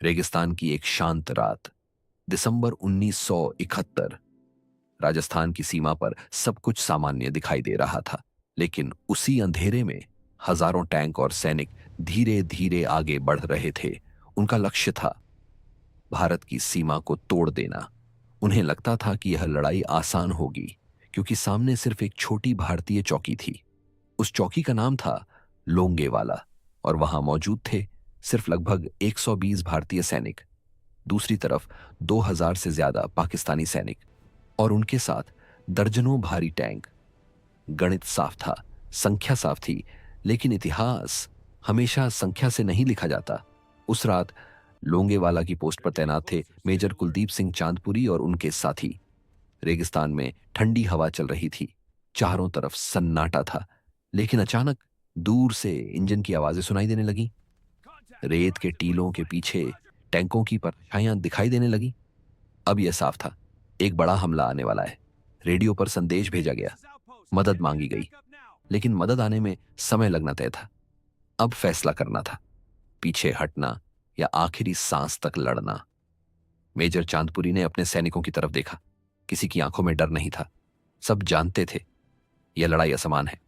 रेगिस्तान की एक शांत रात, दिसंबर 1971। राजस्थान की सीमा पर सब कुछ सामान्य दिखाई दे रहा था, लेकिन उसी अंधेरे में हजारों टैंक और सैनिक धीरे धीरे आगे बढ़ रहे थे। उनका लक्ष्य था भारत की सीमा को तोड़ देना। उन्हें लगता था कि यह लड़ाई आसान होगी, क्योंकि सामने सिर्फ एक छोटी भारतीय चौकी थी। उस चौकी का नाम था लोंगेवाला, और वहां मौजूद थे सिर्फ लगभग 120 भारतीय सैनिक। दूसरी तरफ 2000 से ज्यादा पाकिस्तानी सैनिक, और उनके साथ दर्जनों भारी टैंक। गणित साफ था, संख्या साफ थी, लेकिन इतिहास हमेशा संख्या से नहीं लिखा जाता। उस रात लोंगेवाला की पोस्ट पर तैनात थे मेजर कुलदीप सिंह चांदपुरी और उनके साथी। रेगिस्तान में ठंडी हवा चल रही थी, चारों तरफ सन्नाटा था, लेकिन अचानक दूर से इंजन की आवाजें सुनाई देने लगी। रेत के टीलों के पीछे टैंकों की परछाइयां दिखाई देने लगी। अब यह साफ था, एक बड़ा हमला आने वाला है। रेडियो पर संदेश भेजा गया, मदद मांगी गई, लेकिन मदद आने में समय लगना तय था। अब फैसला करना था, पीछे हटना या आखिरी सांस तक लड़ना। मेजर चांदपुरी ने अपने सैनिकों की तरफ देखा। किसी की आंखों में डर नहीं था। सब जानते थे यह लड़ाई असमान है,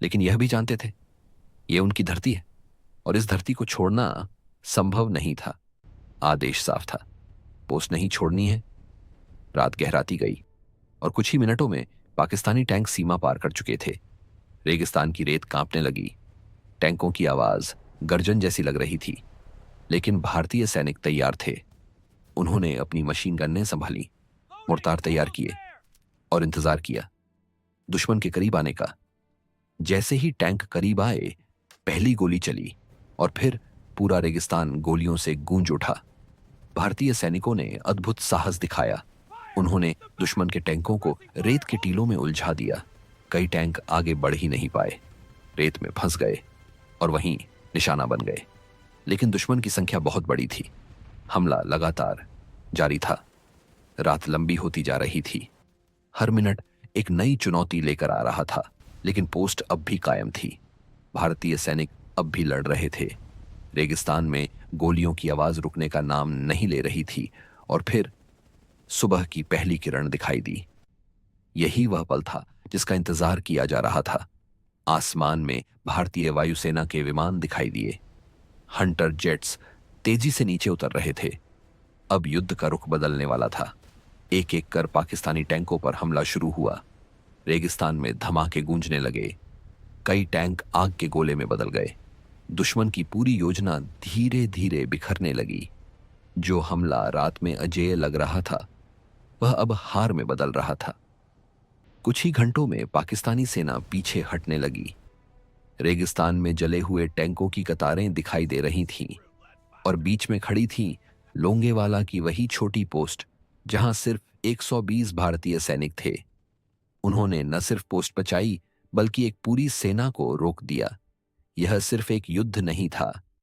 लेकिन यह भी जानते थे यह उनकी धरती है, और इस धरती को छोड़ना संभव नहीं था। आदेश साफ था, पोस्ट नहीं छोड़नी है। रात गहराती गई, और कुछ ही मिनटों में पाकिस्तानी टैंक सीमा पार कर चुके थे। रेगिस्तान की रेत कांपने लगी। टैंकों की आवाज गर्जन जैसी लग रही थी, लेकिन भारतीय सैनिक तैयार थे। उन्होंने अपनी मशीन गन्नें संभाली, मोर्टार तैयार किए और इंतजार किया दुश्मन के करीब आने का। जैसे ही टैंक करीब आए, पहली गोली चली, और फिर पूरा रेगिस्तान गोलियों से गूंज उठा। भारतीय सैनिकों ने अद्भुत साहस दिखाया। उन्होंने दुश्मन के टैंकों को रेत के टीलों में उलझा दिया। कई टैंक आगे बढ़ ही नहीं पाए, रेत में फंस गए और वहीं निशाना बन गए। लेकिन दुश्मन की संख्या बहुत बड़ी थी। हमला लगातार जारी था। रात लंबी होती जा रही थी। हर मिनट एक नई चुनौती लेकर आ रहा था, लेकिन पोस्ट अब भी कायम थी। भारतीय सैनिक अब भी लड़ रहे थे। रेगिस्तान में गोलियों की आवाज रुकने का नाम नहीं ले रही थी, और फिर सुबह की पहली किरण दिखाई दी। यही वह पल था जिसका इंतजार किया जा रहा था। आसमान में भारतीय वायुसेना के विमान दिखाई दिए। हंटर जेट्स तेजी से नीचे उतर रहे थे। अब युद्ध का रुख बदलने वाला था। एक एक कर पाकिस्तानी टैंकों पर हमला शुरू हुआ। रेगिस्तान में धमाके गूंजने लगे। कई टैंक आग के गोले में बदल गए। दुश्मन की पूरी योजना धीरे धीरे बिखरने लगी। जो हमला रात में अजेय लग रहा था, वह अब हार में बदल रहा था। कुछ ही घंटों में पाकिस्तानी सेना पीछे हटने लगी। रेगिस्तान में जले हुए टैंकों की कतारें दिखाई दे रही थीं, और बीच में खड़ी थी लोंगेवाला की वही छोटी पोस्ट जहां सिर्फ 120 भारतीय सैनिक थे। उन्होंने न सिर्फ पोस्ट बचाई, बल्कि एक पूरी सेना को रोक दिया। यह सिर्फ एक युद्ध नहीं था,